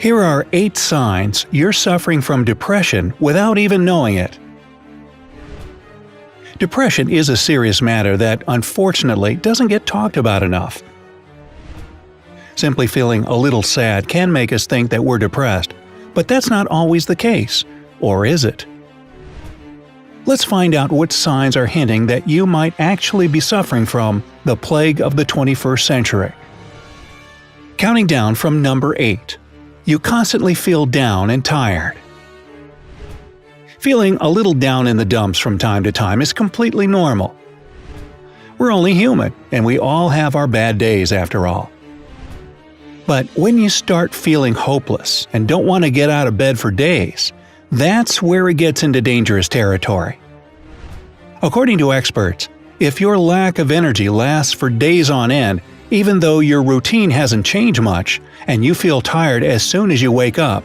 Here are 8 signs you're suffering from depression without even knowing it. Depression is a serious matter that, unfortunately, doesn't get talked about enough. Simply feeling a little sad can make us think that we're depressed, but that's not always the case, or is it? Let's find out what signs are hinting that you might actually be suffering from the plague of the 21st century. Counting down from number 8. You constantly feel down and tired. Feeling a little down in the dumps from time to time is completely normal. We're only human, and we all have our bad days after all. But when you start feeling hopeless and don't want to get out of bed for days, that's where it gets into dangerous territory. According to experts, if your lack of energy lasts for days on end, even though your routine hasn't changed much, and you feel tired as soon as you wake up,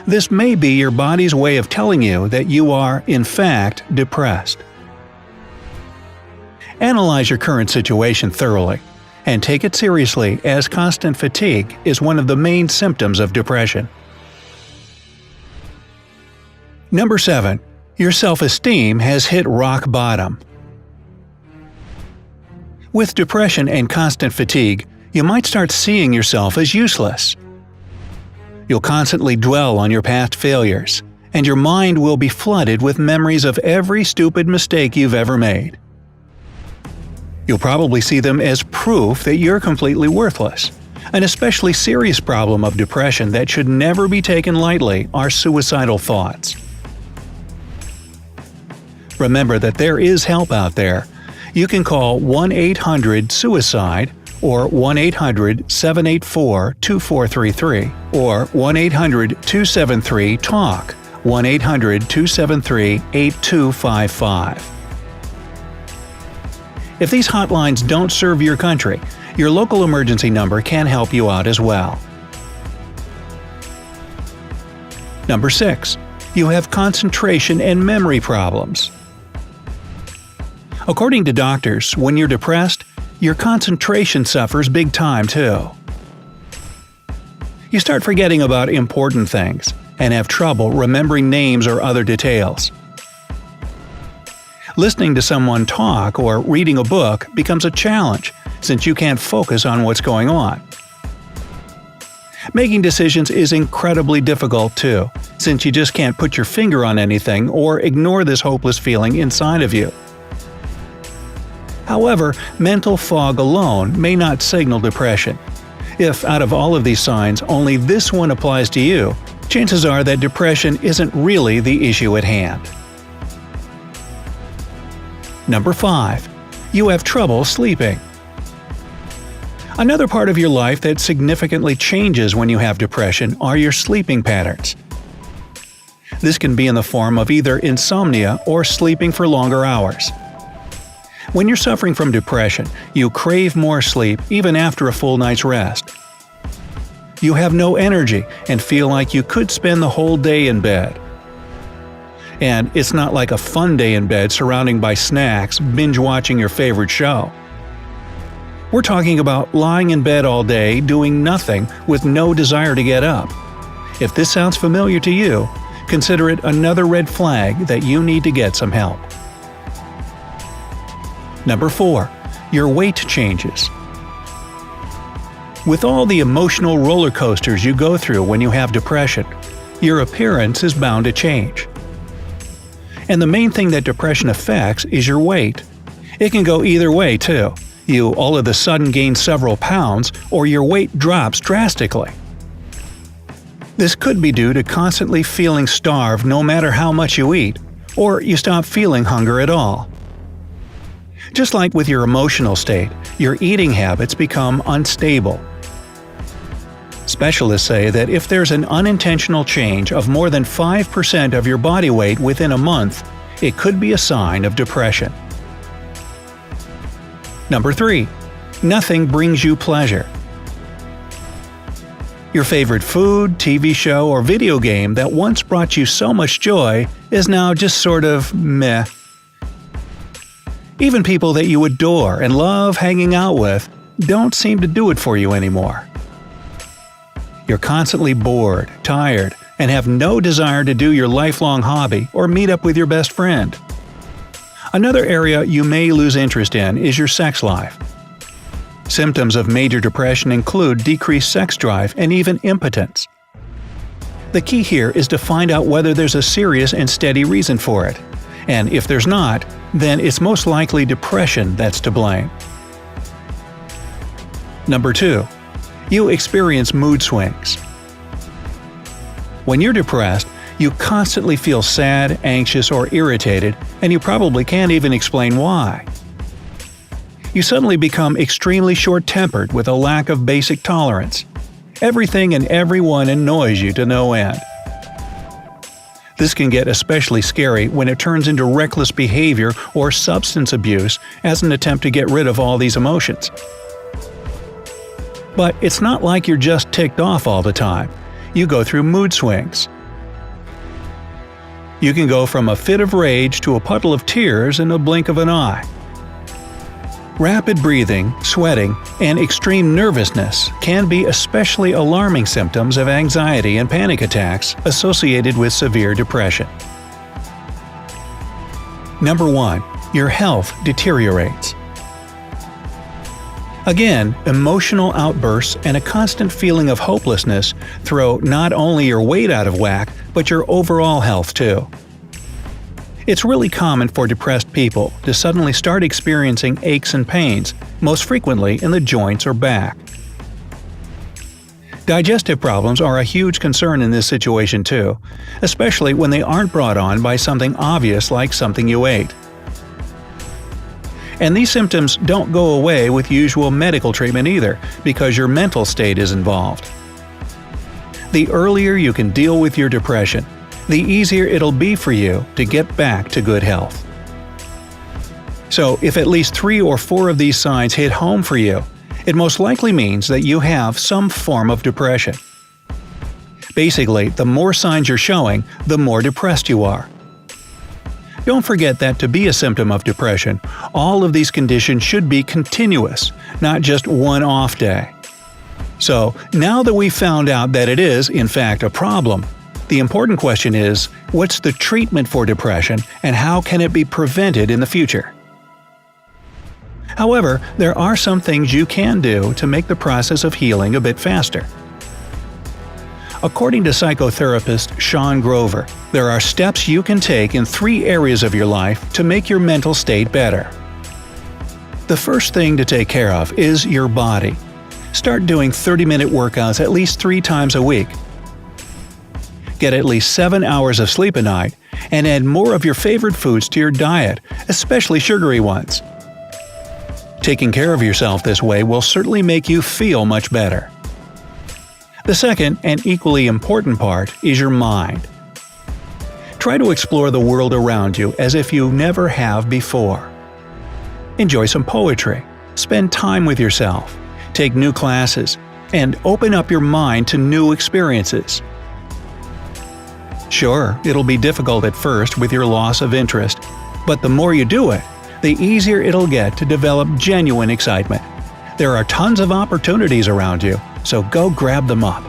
this may be your body's way of telling you that you are, in fact, depressed. Analyze your current situation thoroughly, and take it seriously, as constant fatigue is one of the main symptoms of depression. Number 7. Your self-esteem has hit rock bottom. With depression and constant fatigue, you might start seeing yourself as useless. You'll constantly dwell on your past failures, and your mind will be flooded with memories of every stupid mistake you've ever made. You'll probably see them as proof that you're completely worthless. An especially serious problem of depression that should never be taken lightly are suicidal thoughts. Remember that there is help out there. You can call 1-800-SUICIDE or 1-800-784-2433 or 1-800-273-TALK, 1-800-273-8255. If these hotlines don't serve your country, your local emergency number can help you out as well. Number 6. You have concentration and memory problems. According to doctors, when you're depressed, your concentration suffers big time too. You start forgetting about important things and have trouble remembering names or other details. Listening to someone talk or reading a book becomes a challenge since you can't focus on what's going on. Making decisions is incredibly difficult too, since you just can't put your finger on anything or ignore this hopeless feeling inside of you. However, mental fog alone may not signal depression. If out of all of these signs only this one applies to you, chances are that depression isn't really the issue at hand. Number 5. You have trouble sleeping. Another part of your life that significantly changes when you have depression are your sleeping patterns. This can be in the form of either insomnia or sleeping for longer hours. When you're suffering from depression, you crave more sleep even after a full night's rest. You have no energy and feel like you could spend the whole day in bed. And it's not like a fun day in bed surrounded by snacks, binge-watching your favorite show. We're talking about lying in bed all day, doing nothing, with no desire to get up. If this sounds familiar to you, consider it another red flag that you need to get some help. Number 4. Your weight changes. With all the emotional roller coasters you go through when you have depression, your appearance is bound to change. And the main thing that depression affects is your weight. It can go either way too. You all of a sudden gain several pounds, or your weight drops drastically. This could be due to constantly feeling starved no matter how much you eat, or you stop feeling hunger at all. Just like with your emotional state, your eating habits become unstable. Specialists say that if there's an unintentional change of more than 5% of your body weight within a month, it could be a sign of depression. Number 3. Nothing brings you pleasure. Your favorite food, TV show, or video game that once brought you so much joy is now just sort of meh. Even people that you adore and love hanging out with don't seem to do it for you anymore. You're constantly bored, tired, and have no desire to do your lifelong hobby or meet up with your best friend. Another area you may lose interest in is your sex life. Symptoms of major depression include decreased sex drive and even impotence. The key here is to find out whether there's a serious and steady reason for it. And if there's not, then it's most likely depression that's to blame. Number 2. You experience mood swings. When you're depressed, you constantly feel sad, anxious, or irritated, and you probably can't even explain why. You suddenly become extremely short-tempered with a lack of basic tolerance. Everything and everyone annoys you to no end. This can get especially scary when it turns into reckless behavior or substance abuse as an attempt to get rid of all these emotions. But it's not like you're just ticked off all the time. You go through mood swings. You can go from a fit of rage to a puddle of tears in a blink of an eye. Rapid breathing, sweating, and extreme nervousness can be especially alarming symptoms of anxiety and panic attacks associated with severe depression. Number 1. Your health deteriorates. Again, emotional outbursts and a constant feeling of hopelessness throw not only your weight out of whack, but your overall health too. It's really common for depressed people to suddenly start experiencing aches and pains, most frequently in the joints or back. Digestive problems are a huge concern in this situation too, especially when they aren't brought on by something obvious like something you ate. And these symptoms don't go away with usual medical treatment either, because your mental state is involved. The earlier you can deal with your depression, the easier it'll be for you to get back to good health. So, if at least 3 or 4 of these signs hit home for you, it most likely means that you have some form of depression. Basically, the more signs you're showing, the more depressed you are. Don't forget that to be a symptom of depression, all of these conditions should be continuous, not just one off day. So, now that we've found out that it is, in fact, a problem, the important question is, what's the treatment for depression and how can it be prevented in the future? However, there are some things you can do to make the process of healing a bit faster. According to psychotherapist Sean Grover, there are steps you can take in 3 areas of your life to make your mental state better. The first thing to take care of is your body. Start doing 30-minute workouts at least 3 times a week. Get at least 7 hours of sleep a night, and add more of your favorite foods to your diet, especially sugary ones. Taking care of yourself this way will certainly make you feel much better. The second, and equally important part, is your mind. Try to explore the world around you as if you never have before. Enjoy some poetry, spend time with yourself, take new classes, and open up your mind to new experiences. Sure, it'll be difficult at first with your loss of interest, but the more you do it, the easier it'll get to develop genuine excitement. There are tons of opportunities around you, so go grab them up.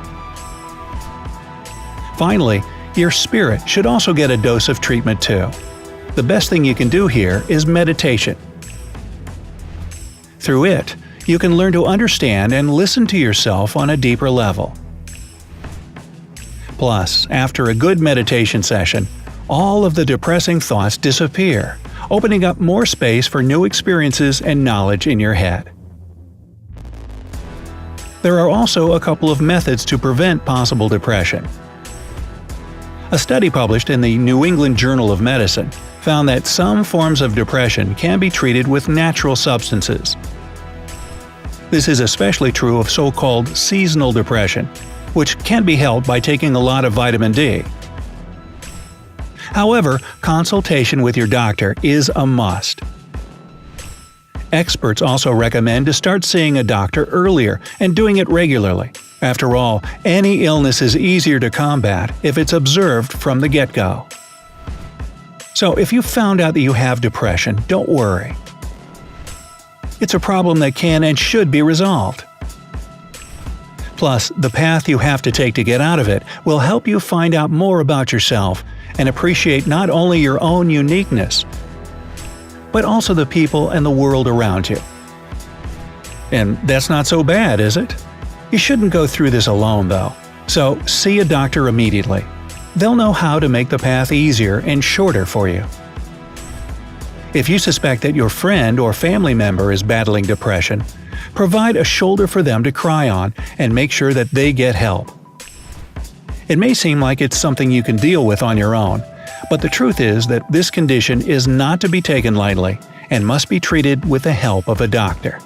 Finally, your spirit should also get a dose of treatment too. The best thing you can do here is meditation. Through it, you can learn to understand and listen to yourself on a deeper level. Plus, after a good meditation session, all of the depressing thoughts disappear, opening up more space for new experiences and knowledge in your head. There are also a couple of methods to prevent possible depression. A study published in the New England Journal of Medicine found that some forms of depression can be treated with natural substances. This is especially true of so-called seasonal depression, which can be helped by taking a lot of vitamin D. However, consultation with your doctor is a must. Experts also recommend to start seeing a doctor earlier and doing it regularly. After all, any illness is easier to combat if it's observed from the get-go. So if you found out that you have depression, don't worry. It's a problem that can and should be resolved. Plus, the path you have to take to get out of it will help you find out more about yourself and appreciate not only your own uniqueness, but also the people and the world around you. And that's not so bad, is it? You shouldn't go through this alone, though. So, see a doctor immediately. They'll know how to make the path easier and shorter for you. If you suspect that your friend or family member is battling depression, provide a shoulder for them to cry on and make sure that they get help. It may seem like it's something you can deal with on your own, but the truth is that this condition is not to be taken lightly and must be treated with the help of a doctor.